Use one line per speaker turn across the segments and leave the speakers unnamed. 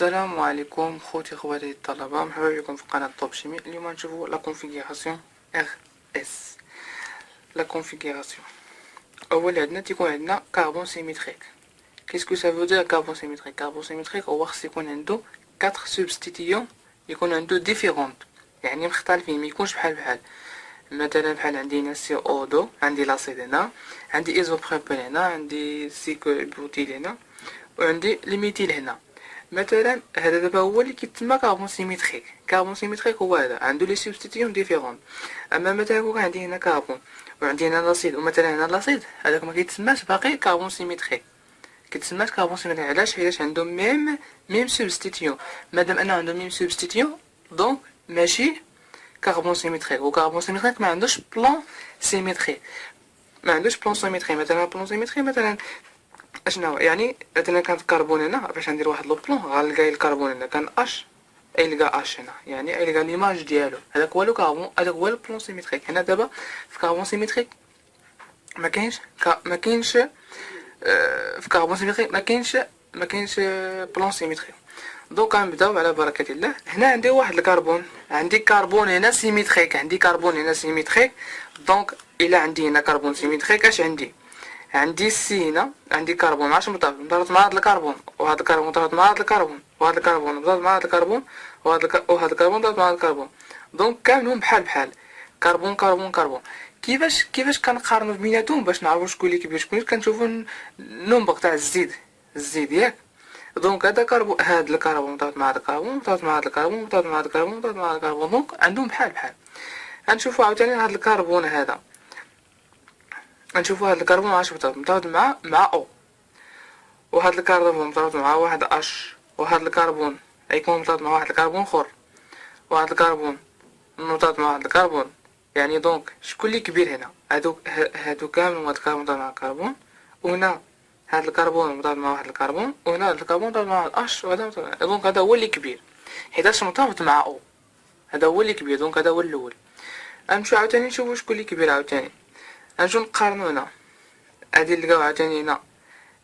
السلام عليكم خوتي خواتي الطلبة، مرحبا بكم في قناة طوب شيمي. اليوم نشوفو لا كونفيغوراسيون ار اس. لا كونفيغوراسيون اول عندنا تيكون عندنا كربون سيميتريك. كيسكو سافو دير كربون سيميتريك؟ كربون سيميتريك هو خص يكون عنده 4 سوبستيتيون، يكون عنده ديفيرونت، يعني مختلفين، ما يكونش بحال. مثلا بحال عندي هنا سي او دو، عندي لاصيد هنا، عندي ايزوبروبيل هنا، عندي سيكلوبوتيل هنا، وعندي الميثيل هنا. مثلا هذا دابا هو اللي كيتسمى كربون سيميتريك. كربون سيميتريك هو هذا عنده لي سوبستيتيون ديفيرون. اما مثلا كون عندي هنا كربون وعندي هنا لاصيد، ومثلا هنا لاصيد، هذاك ما كيتسماش باقي كربون سيميتريك. كيتسمى كربون سيميتريك علاش؟ حيت عندهم ميم سوبستيتيون. مادام انه عندهم ميم سوبستيتيون دونك ماشي كربون سيميتريك. وكربون سيميتريك ما عندوش بلان سيميتري، ما عندوش بلان سيميتري. مثلا بلان سيميتري مثلا اشنو يعني؟ مثلا كانت الكربون هنا، باش ندير واحد لو بلون غنلقى الكربون هنا كان اش، يلقى اش هنا، يعني يلقى ليماج ديالو. هذاك هو لو كربون، هذاك هو البلون سيميتريك. هنا دابا في كربون سيميتريك ما كاينش في كربون سيميتريك ما كاينش بلون سيميتري. دوك غنبداو على بركه الله. هنا عندي واحد الكربون، عندي كربون هنا سيميتريك، عندي كربون هنا سيميتريك. دونك الا عندي هنا كربون سيميتريك اش عندي سي هنا، عندي كربون ماشي مرتبط مع هذا الكربون، وهذا الكربون مرتبط مع هذا الكربون، وهذا الكربون مرتبط مع هذا الكربون، وهذا الكربون مرتبط مع هذا الكربون. دونك كاملهم بحال كربون كربون كربون. كيفاش كنقارنوا بيناتهم باش نعرفوا شكون اللي كبير شكون اللي؟ كنشوفوا النومبر تاع الزيد ياك. دونك هذا كربون، هذا الكربون مرتبط مع هذا الكربون، مرتبط مع هذا الكربون، مرتبط مع هذا الكربون، مرتبط مع هذا الكربون. دونك عندهم بحال. غنشوفوا عاوتاني هذا الكربون هذا، نشوفوا هذا الكربون ماش مرتبط مع او، وهذا الكربون مرتبط مع واحد اش، وهذا الكربون يكون مرتبط مع واحد الكربون اخر، وهذا الكربون مرتبط مع واحد الكربون. يعني دونك شكون اللي كبير هنا؟ هادو كامل هاد الكربون مرتبط مع الكربون، وهنا هذا الكربون مرتبط مع واحد الكربون، وهنا هذا الكربون مرتبط مع الاش، وهذا دونك هذا هو اللي كبير حيتاش مرتبط مع او. هذا هو اللي كبير، دونك هذا هو الاول. غنمشيو عاوتاني نشوفو شكون اللي كبير. عاوتاني نجو نقارنو هنا، هادي نلقاو عاوتاني هنا،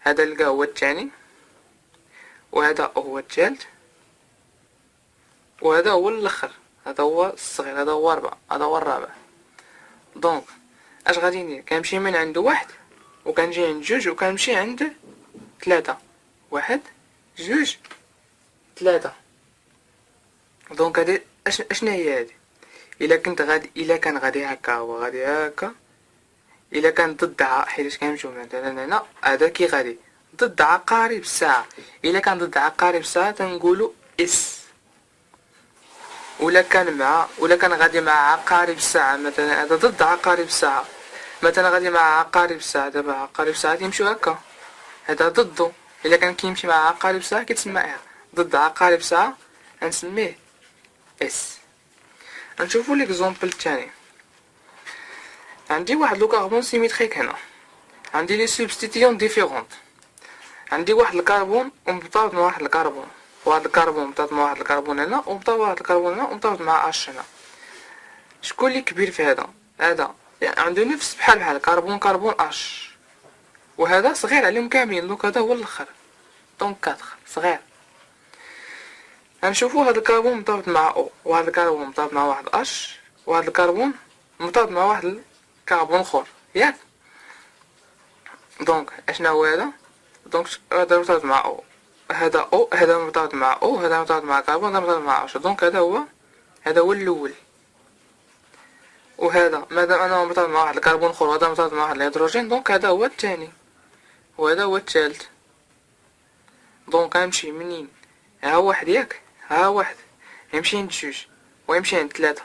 هذا نلقاه هو الثاني، وهذا هو الثالث، وهذا هو الاخر، هذا هو الصغير، هذا هو هذا هو الرابع. دونك اش غادي ندير؟ كنمشي من عند واحد وكنجي عند جوج وكنمشي عند ثلاثة. واحد جوج ثلاثة. دونك هادي اشنا هي هادي؟ الا كان غادي هكا هو غادي هكا، الا كان ضدها حيت كنمشيو مثلا هنا هذا كي غادي ضد عقارب الساعة. الا كان ضد عقارب الساعة تنقولو اس. ولا كان غادي مع عقارب الساعة، مثلا هذا ضد عقارب الساعة، مثلا غادي مع عقارب الساعة. دابا عقارب الساعة يمشيو هكا، هذا ضده. الا كان كيمشي مع عقارب الساعة كيتسمى ار. ضد عقارب الساعة غنسميه اس. نشوفو ليكزومبل الثاني. عندي واحد لو كربون سيميتريك هنا، عندي لي سوبستيتيون ديفيرونت. عندي واحد الكربون ومرتبط مع واحد الكربون، وهذا الكربون مرتبط مع واحد الكربون هنا، ومرتبط مع واحد الكربون هنا، ومرتبط مع اش هنا. شكون اللي كبير في هذا يعني عنده نفس بحال كربون اش، وهذا صغير عليهم كاملين. دونك هذا هو الاخر، دونك 4 صغير. غنشوفوا هذا الكربون مرتبط مع او، وهذا الكربون مرتبط مع واحد اش، وهذا الكربون مرتبط مع واحد الكربون اخر ياك. دونك اشنا هو هذا؟ دونك هذا مرتبط مع او، هذا مرتبط مع او، هذا مرتبط مع كربون، هذا مرتبط مع اش. دونك هذا هو الاول. وهذا مادام انه مرتبط مع واحد الكربون اخر، وهذا مرتبط مع واحد الهيدروجين، دونك هذا هو الثاني، وهذا هو الثالث. دونك غنمشي منين؟ ها واحد ياك، ها واحد يمشي عند جوج ويمشي عند ثلاثة،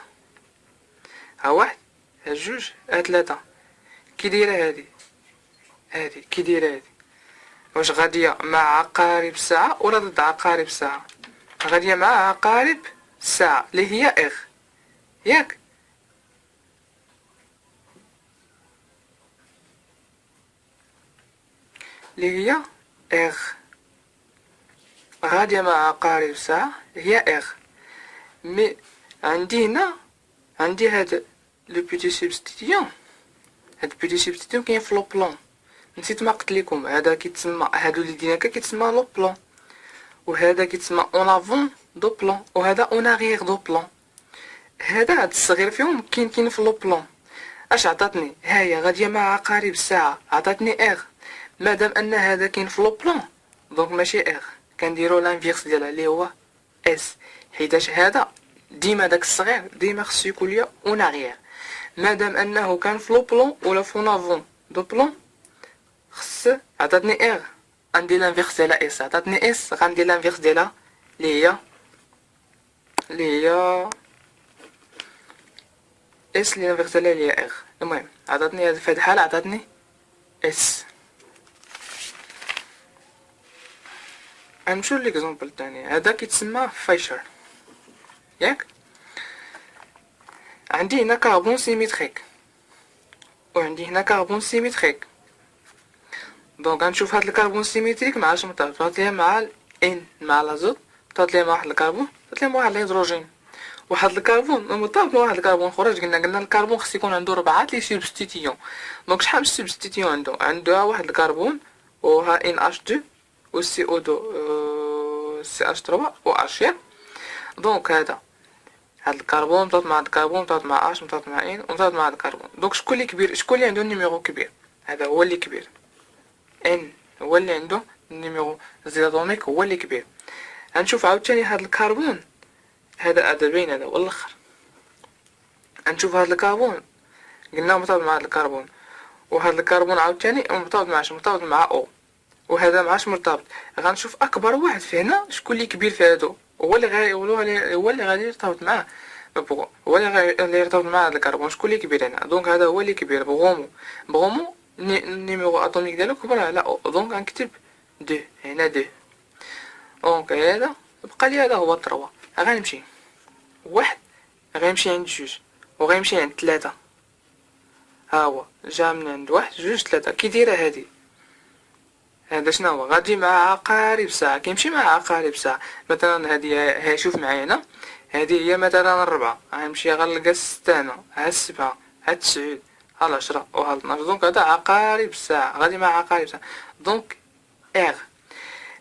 ها واحد ها جوج ها ثلاثة. كي دايره هادي كي دايره هادي؟ واش غادية مع عقارب الساعة ولا ضد عقارب الساعة؟ غادية مع عقارب الساعة اللي هي اغ ياك. اللي هي اغ غادية مع عقارب الساعة هي اغ. مي عندي هنا عندي هاد لو بيتي سوبستيتيون، هاد بيتي سوبستيتيون كاين في لو بلون. نسيت ما قلت لكم، هذا كيتسمى، هادو اللي دينا هكا كيتسمى لو بلون. وهذا كيتسمى اون افون دو بلون، وهذا اون اغيير دو بلون. هاد الصغير فيهم كاين في لو بلون. اش عطاتني؟ هاهي غاديه مع عقارب الساعه، عطاتني اغ. مادام ان هذا كاين في لو بلون دونك ماشي اغ، كنديرو لانفيرس ديالها اللي هو اس، حيتاش هذا ديما داك الصغير ديما خصو يكون ليا اون اغيير. مادام انه كان في لو بلون ولا فون افون دو بلون خص عطاتني اغ، غندير لانفيرس ديالها اس. عطاتني اس غندير لانفيرس ديالها اللي هي اس اللي لانفيرس ديالها اللي هي اغ. المهم عطاتني في هاد الحالة عطاتني اس. غنمشيو ليكزومبل الثاني. هذا كيتسمى فايشر ياك. عندي هنا كربون سيميتريك وعندي هنا كربون سيميتريك. دونك غنشوف هاد الكربون سيميتريك مع شنو طلعت ليها؟ مع الان مع لازوت، طلعت ليها مع واحد الكربون، طلعت ليها مع واحد الهيدروجين. واحد الكربون مرتبط مع واحد الكربون اخر. قلنا الكربون خص يكون عنده 4 لي سوبستيتيون. دونك شحال من سوبستيتيون عنده واحد الكربون وها ان اش 2 و سي او 2 سي اش 3 و اش ياك. دونك هاد الكربون مرتبط مع هاد الكربون مرتبط مع اش مرتبط مع ان ومرتبط مع هاد الكربون. دونك شكون اللي كبير؟ شكون اللي عنده النيميرو كبير؟ هذا هو اللي كبير. ان هو اللي عنده النيميرو زيرو اتوميك، هو اللي كبير. غنشوف عاوتاني هاد الكربون، هذا باين هذا هو الاخر. غنشوف هاد الكربون قلنا مرتبط مع هاد الكربون، وهاد الكربون عاوتاني مرتبط مع شنو؟ مرتبط مع او، وهذا معاش مرتبط. غنشوف اكبر واحد في هنا شكون اللي كبير في هادو، هو اللي غادي يرتبط معاه. هو اللي يرتبط مع هاد الكربون. شكون اللي كبير هنا؟ دونك هذا هو اللي كبير. بغومو النيميرو اتوميك ديالو كبر على او، دونك غنكتب 2 هنا 2. دونك هذا بقى لي هذا هو 3. غنمشي واحد غيمشي عند جوج وغيمشي عند 3. ها هو جا من عند واحد جوج 3. كي دايره هادي؟ هذا شنو هو؟ غادي مع عقارب الساعه، كيمشي مع عقارب الساعه. مثلا هادي ها شوف معايا هنا، هادي هي مثلا 4 غنمشي غنلقى 6 هنا، ها 7 ها 9 ها 10 وها 12. دونك هذا عقارب الساعه، غادي مع عقارب الساعه. دونك ار.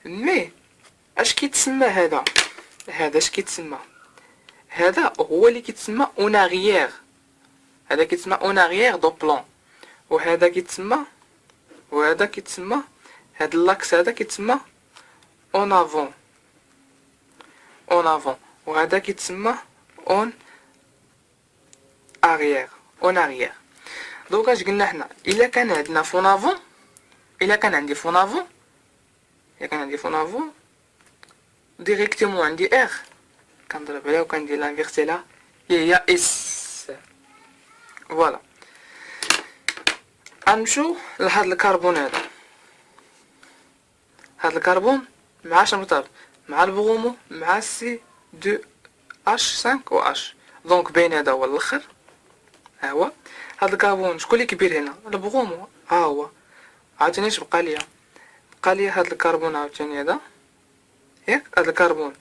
مي اش كيتسمى هذا؟ اش كيتسمى؟ هذا هو اللي كيتسمى اون اغيير. هذا كيتسمى اون اغيير دو بلون. وهذا كيتسمى هاد اللاكس هذا كيتسمى اون افون. وهذا كيتسمى اون اغيير. دونك اش قلنا حنا؟ الا كان عندنا فون افون، الا كان عندي فون افون ديريكتومون عندي ار، كنضرب عليها وكندير لانفيرس ديالها اللي هي اس. فوالا. غنمشيو لهاد الكربون هذا. هاد الكربون مع شنو مرتبط؟ مع البرومو مع سي 2 اش 5 و اش. دونك باين هذا هو الاخر. ها هو هاد الكربون. شكون اللي كبير هنا؟ البرومو. ها هو. عاوتاني اش بقى ليا؟ بقى ليا هاد الكربون عاوتاني هذا ياك. هاد الكربون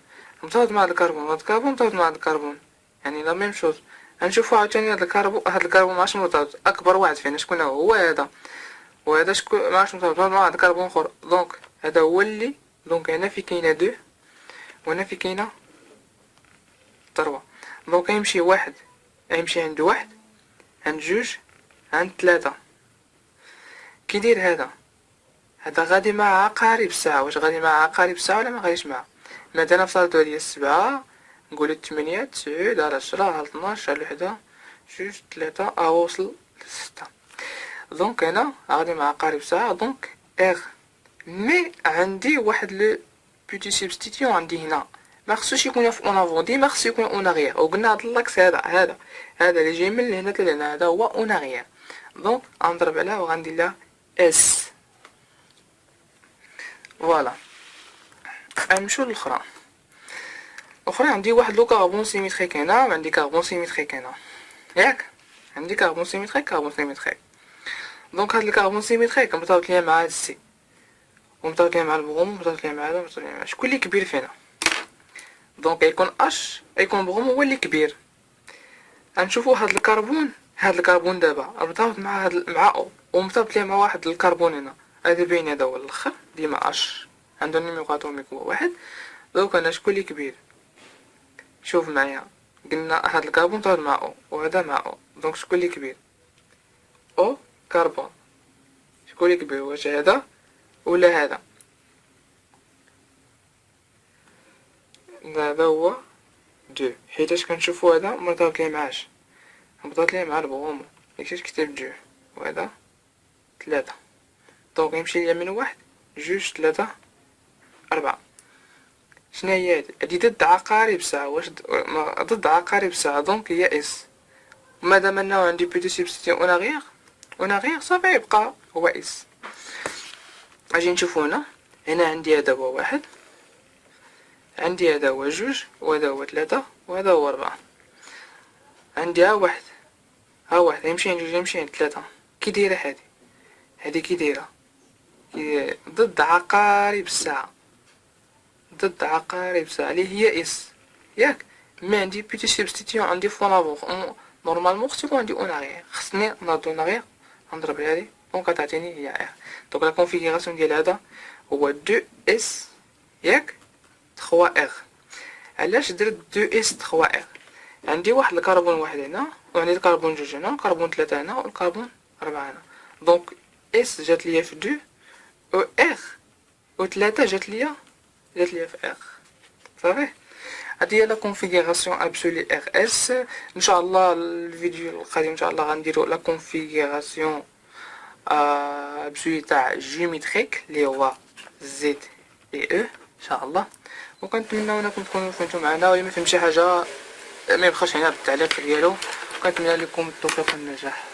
مرتبط مع الكربون، هاد الكربون مرتبط مع الكربون، يعني لا ميم شوز. غنشوفو عاوتاني هاد الكربون مع شنو مرتبط؟ اكبر واحد فينا شكون هو؟ هذا. وهذا شكون مع شنو مرتبط؟ مع هاد الكربون اخر. دونك هذا هو اللي، دونك هنا في كاينه 2 وهنا في كاينه 3. دونك يمشي واحد يمشي عند واحد عند جوج عند 3. كي داير هذا غادي مع عقارب الساعه. واش غادي مع عقارب الساعه ولا ما غاديش معاه؟ مثلا فصلتو هادي 7 نقولو 8 9 على 10 على 12 على 1 جوج 3 وصل 6. دونك هنا غادي مع عقارب الساعه. دونك ار. مي عندي واحد لو بوتي سوبستيتيون عندي هنا، ما خصوش يكون في اون افون، ديما خصو يكون اون اغيير. وقلنا هاد اللاكس هذا اللي جاي من هنا حتى لهنا هذا هو اون اغيير. دونك غنضرب عليها وغندير لها اس. فوالا. غنمشيو للاخرى. عندي واحد لو كربون سيميتريك هنا وعندي كربون سيميتريك هنا ياك. عندي كربون سيميتريك. دونك هاد الكربون سيميتريك مرتبط ليا مع هاد السي ومرتبط ليا مع البرومو ومرتبط ليا مع هذا ومرتبط ليا مع شكون اللي كبير فينا؟ دونك يكون اش يكون برومو هو اللي كبير. غنشوفو هاد الكربون دابا مرتبط مع او ومرتبط ليا مع واحد الكربون هنا. هذا باين هذا هو الاخر ديما اش عنده النيميرو اتوميك هو واحد. دوك انا شكون اللي كبير؟ شوف معايا، قلنا هاد الكربون تعود مع او وهذا مع او، دونك شكون اللي كبير؟ او كربون. شكون اللي كبير، واش هذا ولا هذا؟ هذا هو دو، حيتاش كنشوفو هذا مرتبط ليه معاش، مرتبط ليه مع البرومو، داكشي كتب دو، وهذا 3. دونك يمشي ليا من 1 2 3 4. شناهي هادي؟ هادي ضد عقارب الساعة، واش ضد عقارب الساعة، دونك هي اس. مادام انه عندي بيتي سبستيتيون اون اغيغ صافي يبقى هو اس. اجي نشوفو هنا عندي هذا هو 1، عندي هذا هو 2، وهذا هو 3، وهذا هو 4. عندي ها واحد يمشي عند 2 يمشي عند 3. كي دايره هادي كي دايره ضد عقارب الساعة، ضد عقارب الساعة اللي هي اس، ياك؟ مي عندي بيتي سبستيتيون، عندي فونافور، نورمالمون خصو يكون عندي اون اغيغ، خصني ناض اون اغيغ نضرب هادي، دونك غتعطيني هي ار. دونك لا كونفيغوراسيون ديال هذا هو 2 اس ياك 3 ار. علاش درت 2 اس 3 ار؟ عندي واحد الكربون واحد هنا، وعندي الكربون 2 هنا، الكربون 3 هنا، والكربون 4 هنا. دونك اس جات ليا في 2 و ار و 3 جات ليا في ار. صافي، هادي هي لا كونفيغوراسيون ابسولي ار اس. ان شاء الله الفيديو القادم ان شاء الله غنديرو لا كونفيغوراسيون ابسولي تاع جيومتريك اللي هو زد اي او ان شاء الله. وكنتمنى انكم تكونوا فهمتوا معنا، ولا ما فهم شي حاجه ما يبخلش هنا بالتعليق ديالو. وكنتمنى لكم التوفيق والنجاح.